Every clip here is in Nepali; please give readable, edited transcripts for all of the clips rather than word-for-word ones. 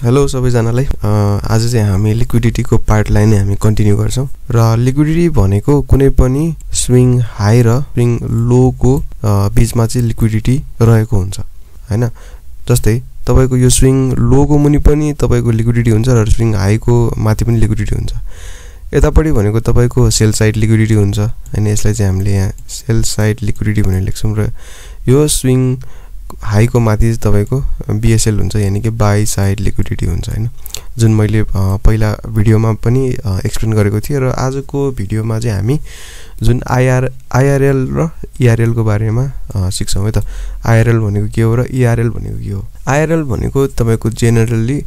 हेलो सबैजनालाई आज चाहिँ हामी लिक्विडिटीको पार्टलाई नै हामी कन्टिन्यू गर्छौं र लिक्विडिटी भनेको कुनै पनि स्विङ हाई र स्विङ लो को बीचमा चाहिँ लिक्विडिटी रहेको हुन्छ हैन। जस्तै तपाईको यो स्विङ लो को मुनि पनि तपाईको लिक्विडिटी हुन्छ र स्विङ हाई को माथि पनि लिक्विडिटी हुन्छ। यतापटि भनेको तपाईको सेल साइड लिक्विडिटी हुन्छ हैन। यसलाई चाहिँ हामीले यहाँ सेल साइड लिक्विडिटी भनेर लेख्छौं र यो स्विङ हाई को माथि तपाईको बीएसएल हुन्छ यानी कि बाई साइड लिक्विडिटी हुन्छ हैन, जुन मैले पहिला भिडियोमा पनि एक्सप्लेन गरेको थिए। र आजको भिडियोमा चाहिँ हामी जुन आईआरएल र ईआरएल को बारेमा सिक्छौं है त। आईआरएल भनेको के हो र ईआरएल भनेको के हो? आईआरएल भनेको तपाईको जेनरली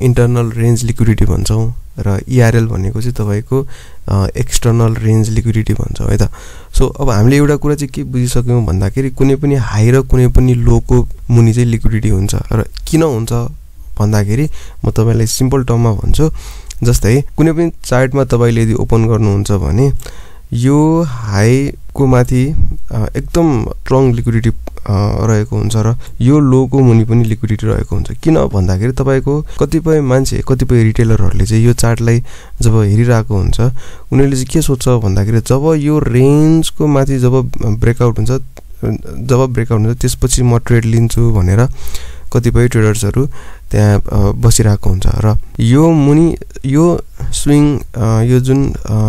इन्टरनल रेन्ज लिक्विडिटी भन्छौं र ईआरएल भनेको चाहिँ तपाईको एक्सटर्नल रेन्ज लिक्विडिटी भन्छौं है त। सो अब हामीले एउटा कुरा चाहिँ के बुझिसक्यौं भन्दाखेरि कुनै पनि हाई र कुनै पनि लो को मुनि चाहिँ लिक्विडिटी हुन्छ र किन हुन्छ भन्दाखेरि म तपाईलाई सिम्पल टर्ममा भन्छु। जस्तै कुनै पनि चार्टमा तपाईले यदि ओपन गर्नुहुन्छ भने यो हाई को माथि एकदम स्ट्रङ लिक्विडिटी रहेको हुन्छ र यो लो को मुनि पनि लिक्विडिटी रहेको हुन्छ। किन भन्दाखेरि तपाईको कतिपय मान्छे कतिपय रिटेलरहरुले चाहिँ यो चार्टलाई जब हेरिरहेको हुन्छ उनीहरुले चाहिँ के सोच्छ भन्दाखेरि जब यो रेन्ज को माथि जब ब्रेकआउट हुन्छ त्यसपछि म ट्रेड लिन्छु भनेर कतिपय ट्रेडर्सहरु त्यहाँ बसिरहेको हुन्छ र यो मुनि यो स्विङ यो जुन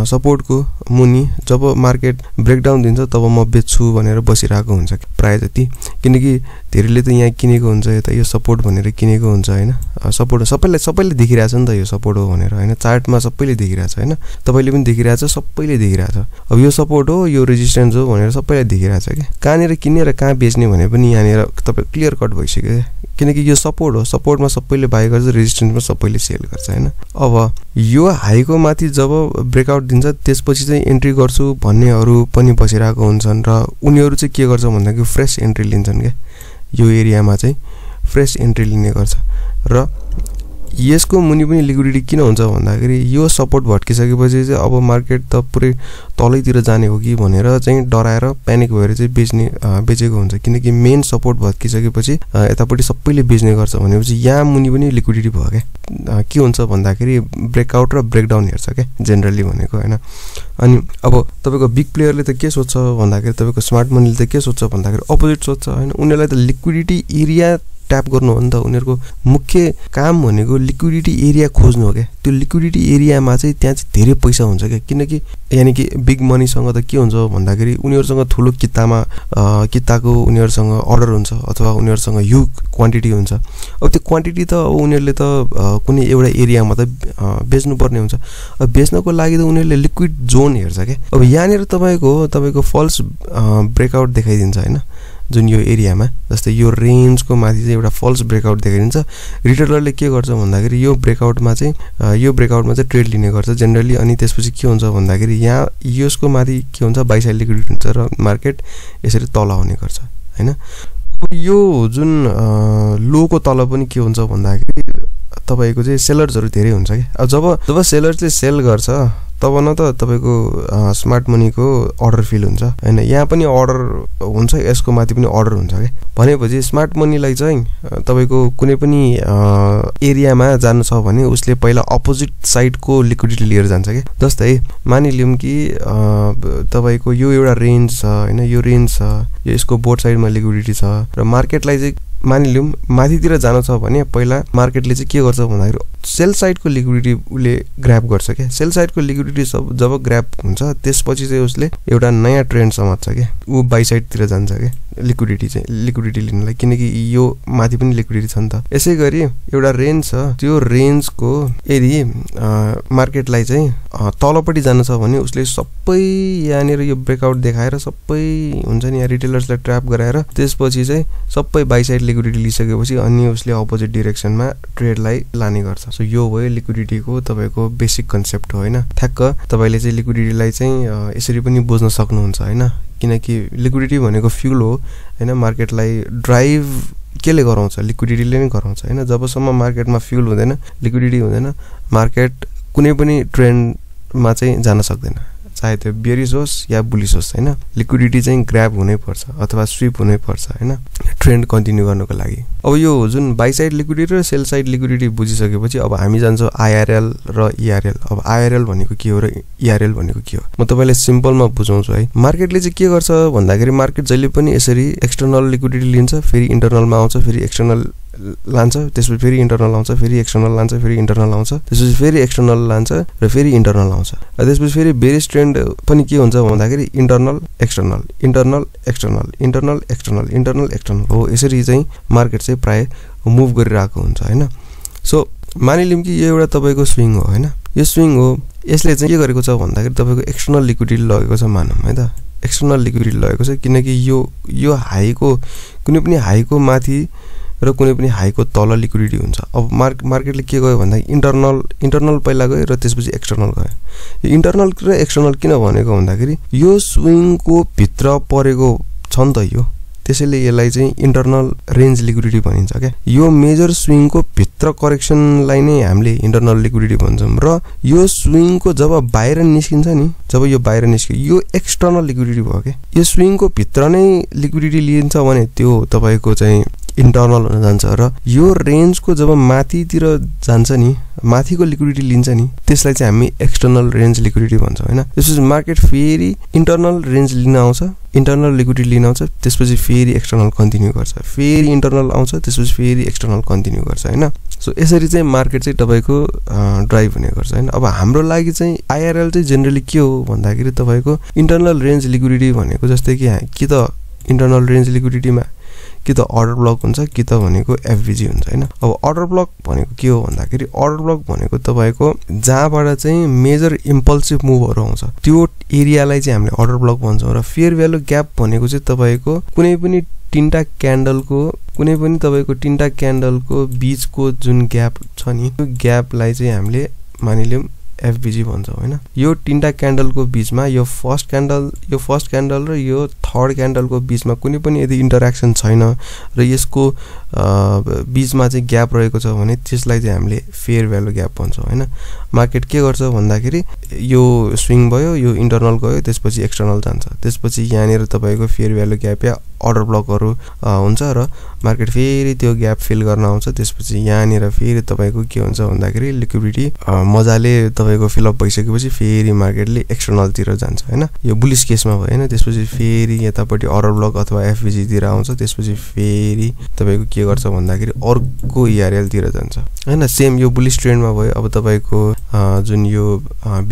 सपोर्ट को मुनि जब मार्केट ब्रेकडाउन दिन्छ तब म बेच्छु भनेर बसिरहेको हुन्छ प्राय जति, किनकि धेरैले त यहाँ किनेको हुन्छ यता यो सपोर्ट भनेर किनेको हुन्छ हैन। सपोर्ट सबैले देखिरहेछ नि त यो सपोर्ट हो भनेर हैन, चार्टमा सबैले देखिरहेछ हैन, तपाईले पनि देखिरहेछ, सबैले देखिरहेछ। अब यो सपोर्ट हो यो रेजिस्टेन्स हो भनेर सबैले देखिरहेछ के, कहाँनेर किन्ने र कहाँ बेच्ने भने पनि यहाँनेर तपाई क्लियर कट भइसक्यो किनकि यो सपोर्ट हो, सपोर्टमा सबैले बाइ गर्छ, रेजिस्टेन्समा सबैले सेल गर्छ हैन। अब यो हाई को माथि जब ब्रेकआउट दिन्छ त्यसपछि चाहिँ एन्ट्री गर्छु भन्नेहरु पनि बसिरहेको हुन्छन् र उनीहरु चाहिँ के गर्छ भन्दाखेरि फ्रेश एन्ट्री लिन्छन् के, यो एरियामा चाहिँ फ्रेश एन्ट्री लिने गर्छ। र यसको मुनि पनि लिक्विडिटी किन हुन्छ भन्दाखेरि यो सपोर्ट भट्किसकेपछि चाहिँ अब मार्केट त पुरै तलैतिर जाने हो कि भनेर चाहिँ डराएर प्यानिक भएर चाहिँ बेचेको हुन्छ, किनकि मेन सपोर्ट भट्किसकेपछि यतापटि सबैले बेच्ने गर्छ भनेपछि यहाँ मुनि पनि लिक्विडिटी भयो के हुन्छ भन्दाखेरि ब्रेकआउट र ब्रेकडाउन हेर्छ के जेनरली भनेको हैन। अनि अब तपाईको बिग प्लेयरले त के सोच्छ भन्दाखेरि तपाईको स्मार्ट मनीले त के सोच्छ भन्दाखेरि अपोजिट सोच्छ हैन। उनीहरुलाई त लिक्विडिटी एरिया ट्याप गर्नु हो नि त, उनीहरुको मुख्य काम भनेको लिक्विडिटी एरिया खोज्नु हो के। त्यो लिक्विडिटी एरियामा चाहिँ त्यहाँ चाहिँ धेरै पैसा हुन्छ के, किनकि यानी कि बिग मनीसँग त के हुन्छ भन्दाखेरि उनीहरुसँग ठुलो किताको उनीहरुसँग अर्डर हुन्छ अथवा उनीहरुसँग ह्युज क्वान्टिटी हुन्छ। अब त्यो क्वान्टिटी त उनीहरुले त कुनै एउटा एरियामा त बेच्नु पर्ने हुन्छ। अब बेच्नको लागि त उनीहरुले लिक्विड जोन हेर्छ के। अब यहाँनेर तपाईको फल्स ब्रेकआउट देखाइदिन्छ हैन, जुन यो एरियामा जस्तै यो रेन्ज को माथि चाहिँ एउटा फल्स ब्रेकआउट देखाइदिन्छ। रिटेलरले के गर्छ भन्दाखेरि यो ब्रेकआउटमा चाहिँ ट्रेड लिने गर्छ जेनरली। अनि त्यसपछि के हुन्छ भन्दाखेरि यहाँ यसको माथि के हुन्छ बाइ साइड लिक्विडिटी हुन्छ र मार्केट यसरी तल आउने गर्छ हैन। यो जुन लो को तल पनि के हुन्छ भन्दाखेरि तपाईको चाहिँ सेलर्सहरु धेरै हुन्छ के। अब जब सेलर्सले सेल गर्छ तब न त तपाईको स्मार्ट मनी को अर्डर फिल हुन्छ हैन, यहाँ पनि अर्डर हुन्छ, यसको माथि पनि अर्डर हुन्छ के। भनेपछि स्मार्ट मनीलाई चाहिँ तपाईको कुनै पनि एरियामा जानु छ भने उसले पहिला अपोजिट साइड को लिक्विडिटी लिएर जान्छ के। जस्तै मानिलियौं कि तपाईको यो एउटा रेन्ज छ हैन, यो रेन्ज छ, यसको बोथ साइडमा लिक्विडिटी छ र मार्केटलाई चाहिँ मानिलियौं माथितिर जानु छ भने पहिला मार्केटले चाहिँ के गर्छ भन्दाखेरि सेल साइड को लिक्विडिटी उले ग्र्याब गर्छ के। सेल साइड को लिक्विडिटी जब ग्र्याब हुन्छ त्यसपछि चाहिँ उसले एउटा नयाँ ट्रेन्ड समात्छ के, उ बाइ साइड तिर जान्छ के लिक्विडिटी लिनलाई, किनकि यो माथि पनि लिक्विडिटी छ नि त। यसैगरी एउटा रेन्ज छ, त्यो रेन्ज को यदि मार्केटलाई चाहिँ तलपटि जानु छ भने उसले सबै यहाँनेर यो ब्रेकआउट देखाएर सबै हुन्छ नि यहाँ रिटेलर्सलाई ट्र्याप गराएर त्यसपछि चाहिँ सबै बाइ साइड लिक्विडिटी लिइसकेपछि अनि उसले अपोजिट डाइरेक्सनमा ट्रेडलाई लाने गर्छ। सो यो भयो लिक्विडिटी को तपाईको बेसिक कन्सेप्ट हो हैन। ठ्याक्क तपाईले चाहिँ लिक्विडिटीलाई चाहिँ यसरी पनि बुझ्न सक्नुहुन्छ हैन, किनकि लिक्विडिटी भनेको फ्युल हो हैन। मार्केटलाई ड्राइभ केले गराउँछ? लिक्विडिटीले नै गराउँछ हैन। जबसम्म मार्केटमा फ्युल हुँदैन, लिक्विडिटी हुँदैन, मार्केट कुनै पनि ट्रेन्डमा चाहिँ जान सक्दैन। चाहे त्यो बेरिस होस् या बुलिस होस् हैन लिक्विडिटी चाहिँ ग्र्याब हुनै पर्छ अथवा स्विप हुनै पर्छ हैन ट्रेन्ड कन्टिन्यू गर्नको लागि अब यो जुन बाइ साइड लिक्विडिटी र सेल साइड लिक्विडिटी बुझिसकेपछि अब हामी जान्छौँ IRL र ERL अब IRL भनेको के हो र ERL भनेको के हो म तपाईलाई सिम्पलमा बुझाउँछु है मार्केटले चाहिँ के गर्छ भन्दाखेरि मार्केट जहिले पनि यसरी एक्सटर्नल लिक्विडिटी लिन्छ फेरि इन्टरनलमा आउँछ फेरि एक्सटर्नल लान्छ त्यसपछि फेरि इन्टरनल आउँछ फेरि एक्सटर्नल लान्छ फेरि इन्टरनल आउँछ त्यसपछि फेरि एक्सटर्नल लान्छ र फेरि इन्टरनल आउँछ त्यसपछि फेरि बेरिस ट्रेन्ड पनि के हुन्छ भन्दाखेरि internal external internal external internal external internal external हो यसरी चाहिँ मार्केट चाहिँ प्राय मुभ गरिरहेको हुन्छ हैन सो मानिलिउँ कि यो एउटा तपाईको स्विङ हो हैन यो स्विङ हो यसले चाहिँ के गरेको छ भन्दाखेरि तपाईको एक्सटर्नल लिक्विडिटी लगेको छ मानौँ है त एक्सटर्नल लिक्विडिटी लगेको छ किनकि यो हाईको कुनै पनि हाईको माथि र कुनै पनि हाईको तल लिक्विडिटी हुन्छ अब मार्केटले के गर्यो भन्दाखेरि इन्टरनल पहिला गयो र त्यसपछि एक्सटर्नल गयो यो इन्टरनल र एक्सटर्नल किन भनेको भन्दाखेरि यो स्विङको भित्र परेको छ नि त यो त्यसैले यसलाई चाहिँ इन्टरनल रेन्ज लिक्विडिटी भनिन्छ क्या यो मेजर स्विङको भित्र करेक्सनलाई नै हामीले इन्टरनल लिक्विडिटी भन्छौँ र यो स्विङको जब बाहिर निस्किन्छ नि जब यो बाहिर निस्क्यो यो एक्सटर्नल लिक्विडिटी भयो क्या यो स्विङको भित्र नै लिक्विडिटी लिन्छ भने त्यो तपाईको चाहिँ इन्टरनल हुन जान्छ र यो रेन्जको जब माथितिर जान्छ नि माथिको लिक्विडिटी लिन्छ नि त्यसलाई चाहिँ हामी एक्सटर्नल रेन्ज लिक्विडिटी भन्छौँ हैन त्यसपछि मार्केट फेरि इन्टरनल रेन्ज लिन आउँछ इन्टरनल लिक्विडिटी लिन आउँछ त्यसपछि फेरि एक्सटर्नल कन्टिन्यू गर्छ फेरि इन्टरनल आउँछ त्यसपछि फेरि एक्सटर्नल कन्टिन्यू गर्छ हैन सो यसरी चाहिँ मार्केट चाहिँ तपाईको ड्राइभ हुने गर्छ हैन अब हाम्रो लागि चाहिँ IRL चाहिँ जनरली के हो भन्दाखेरि तपाईको इन्टरनल रेन्ज लिक्विडिटी भनेको जस्तै कि त इन्टरनल रेन्ज लिक्विडिटीमा कि त अर्डर ब्लक हुन्छ कि त भनेको FVG हुन्छ हैन अब अर्डर ब्लक भनेको के हो भन्दाखेरि अर्डर ब्लक भनेको तपाईको जहाँबाट चाहिँ मेजर इम्पल्सिभ मुभहरु आउँछ त्यो एरियालाई चाहिँ हामीले अर्डर ब्लक भन्छौँ र फेयर भ्यालु ग्याप भनेको चाहिँ तपाईको कुनै पनि तीनटा क्यान्डलको बीचको जुन ग्याप छ नि त्यो ग्यापलाई चाहिँ हामीले मानिलियौँ FVG भन्छौँ हैन यो तीनटा क्यान्डलको बीचमा यो फर्स्ट क्यान्डल र यो थर्ड क्यान्डलको बीचमा कुनै पनि यदि इन्टरेक्सन छैन र यसको बीचमा चाहिँ ग्याप रहेको छ भने त्यसलाई चाहिँ हामीले फेयर भ्यालु ग्याप भन्छौँ हैन मार्केट के गर्छ भन्दाखेरि यो स्विङ भयो यो इन्टरनल गयो त्यसपछि एक्सटर्नल जान्छ त्यसपछि यहाँनिर तपाईको फेयर भ्यालु ग्याप या अर्डर ब्लकहरु हुन्छ र मार्केट फेरि त्यो ग्याप फिल गर्न आउँछ त्यसपछि यहाँनिर फेरि तपाईको के हुन्छ भन्दाखेरि लिक्विडिटी मजाले तपाईको फिलअप भइसकेपछि फेरि मार्केटले एक्सटर्नल तिर जान्छ हैन यो बुलिश केसमा भयो हैन त्यसपछि फेरि यतापटि अर्डर ब्लक अथवा FVG तिर आउँछ त्यसपछि फेरि तपाईको के गर्छ भन्दाखेरि अर्को ERL तिर जान्छ हैन सेम यो बुलिश ट्रेन्डमा भयो अब तपाईको जुन यो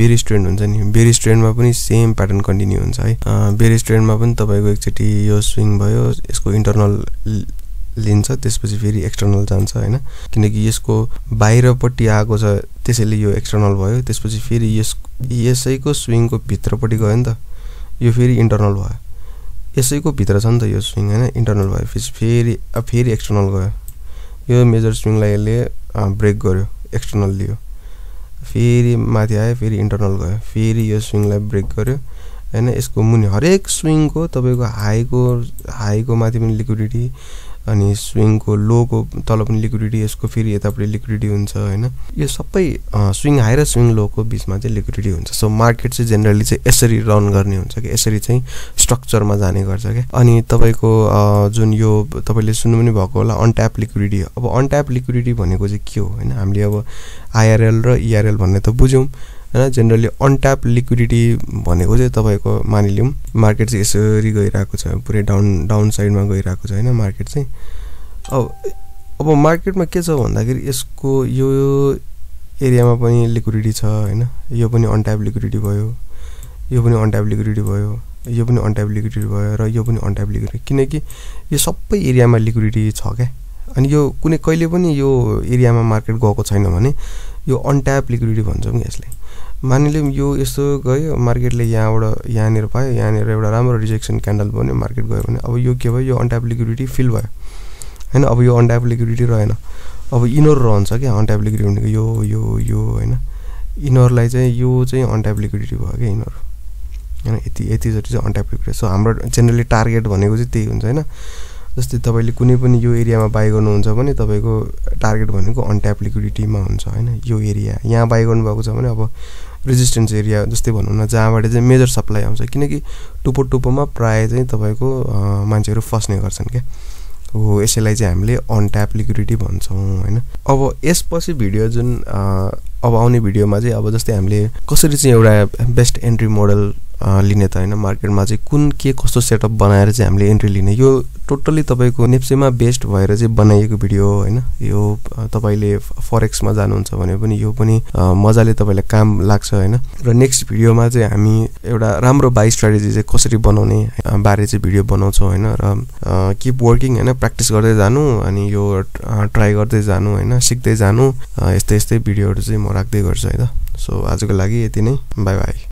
बेरिस ट्रेन्ड हुन्छ नि बेरिस ट्रेन्डमा पनि सेम प्याटर्न कन्टिन्यू हुन्छ है बेरिस ट्रेन्डमा पनि तपाईको एकचोटी यो स्विङ भयो यसको इन्टरनल लिन्छ त्यसपछि फेरि एक्सटर्नल जान्छ हैन किनकि यसको बाहिरपट्टि आएको छ त्यसैले यो एक्सटर्नल भयो त्यसपछि फेरि यसैको स्विङको भित्रपट्टि गयो नि त यो फेरि इन्टरनल भयो यसैको भित्र छ नि त यो स्विङ हैन इन्टरनल भयो फेरि एक्सटर्नल गयो यो मेजर स्विङलाई यसले ब्रेक गर्यो एक्सटर्नल लियो फेरि माथि आयो फेरि इन्टरनल गयो फेरि यो स्विङलाई ब्रेक गर्यो हैन यसको मुनि हरेक स्विङको तपाईको हाईको माथि पनि लिक्विडिटी अनि स्विङको लोको तल पनि लिक्विडिटी यसको फेरि यतापट्टि लिक्विडिटी हुन्छ हैन यो सबै स्विङ हाई र स्विङ लोको बीचमा चाहिँ लिक्विडिटी हुन्छ सो मार्केट चाहिँ जनरली चाहिँ यसरी रन गर्ने हुन्छ के यसरी चाहिँ स्ट्रक्चरमा जाने गर्छ के अनि तपाईको जुन यो तपाईले सुन्नु पनि भएको होला अनट्याप लिक्विडिटी अब अनट्याप लिक्विडिटी भनेको चाहिँ के हो हैन हामीले अब IRL र ERL भन्ने त बुझ्यौं हैन जनरली अनट्याप लिक्विडिटी भनेको चाहिँ तपाईको मानिलिउँ मार्केट चाहिँ यसरी गइरहेको छ पुरै डाउन साइडमा गइरहेको छ हैन मार्केट चाहिँ अब मार्केटमा के छ भन्दाखेरि यसको यो एरियामा पनि लिक्विडिटी छ हैन यो पनि अनट्याप लिक्विडिटी भयो यो पनि अनट्याप लिक्विडिटी भयो यो पनि अनट्याप लिक्विडिटी भयो र यो पनि अनट्याप लिक्विडिटी किनकि यो सबै एरियामा लिक्विडिटी छ के अनि यो कुनै कहिले पनि यो एरियामा मार्केट गएको छैन भने यो अनट्याप लिक्विडिटी भन्छौँ नि यसले मानिलिउँ यो यस्तो गयो मार्केटले यहाँबाट यहाँनिर पायो यहाँनिर एउटा राम्रो रिजेक्सन क्यान्डल बन्यो मार्केट गयो भने अब यो के भयो यो अनट्याप लिक्विडिटी फिल भयो हैन अब यो अनट्याप लिक्विडिटी रहेन अब इनर रहन्छ के अनट्याप लिक्विडिटी भनेको यो हैन इनरलाई चाहिँ यो चाहिँ अनट्याप लिक्विडिटी भयो के इनर हैन यति जति चाहिँ अनट्याप लिक्विडिटी सो हाम्रो जनरली टार्गेट भनेको चाहिँ त्यही हुन्छ हैन जस्तै तपाईले कुनै पनि यो एरियामा बाइ गर्नुहुन्छ भने तपाईको टार्गेट भनेको अनट्याप लिक्विडिटीमा हुन्छ हैन यो एरिया यहाँ बाइ गर्नु भएको छ भने अब रेजिस्टेन्स एरिया जस्तै भनौं न जहाँबाट चाहिँ मेजर सप्लाई आउँछ किनकि टुप्पो प्राय चाहिँ तपाईको मान्छेहरु फस्ने गर्छन् के हो यसैलाई चाहिँ हामीले अनट्याप लिक्विडिटी भन्छौं हैन अब यसपछि भिडियो जुन अब आउने भिडियोमा चाहिँ अब जस्तै हामीले कसरी चाहिँ एउटा बेस्ट एन्ट्री मोडल लिने त हैन मार्केटमा चाहिँ कुन के कस्तो सेटअप बनाएर चाहिँ हामीले एन्ट्री लिने यो टोटली तपाईको नेप्सेमा बेस्ड भएर चाहिँ बनाइएको भिडियो हो हैन यो तपाईले फरेक्समा जानुहुन्छ भने पनि यो पनि मजाले तपाईलाई काम लाग्छ हैन र नेक्स्ट भिडियोमा चाहिँ हामी एउटा राम्रो बाइ स्ट्र्याटेजी चाहिँ कसरी बनाउने बारे चाहिँ भिडियो बनाउँछौं हैन र कीप वर्किङ हैन प्र्याक्टिस गर्दै जानु अनि यो ट्राई गर्दै जानु हैन सिक्दै जानु यस्तै भिडियोहरु चाहिँ म राख्दै गर्छु है त सो आजको लागि यति नै बाइ बाइ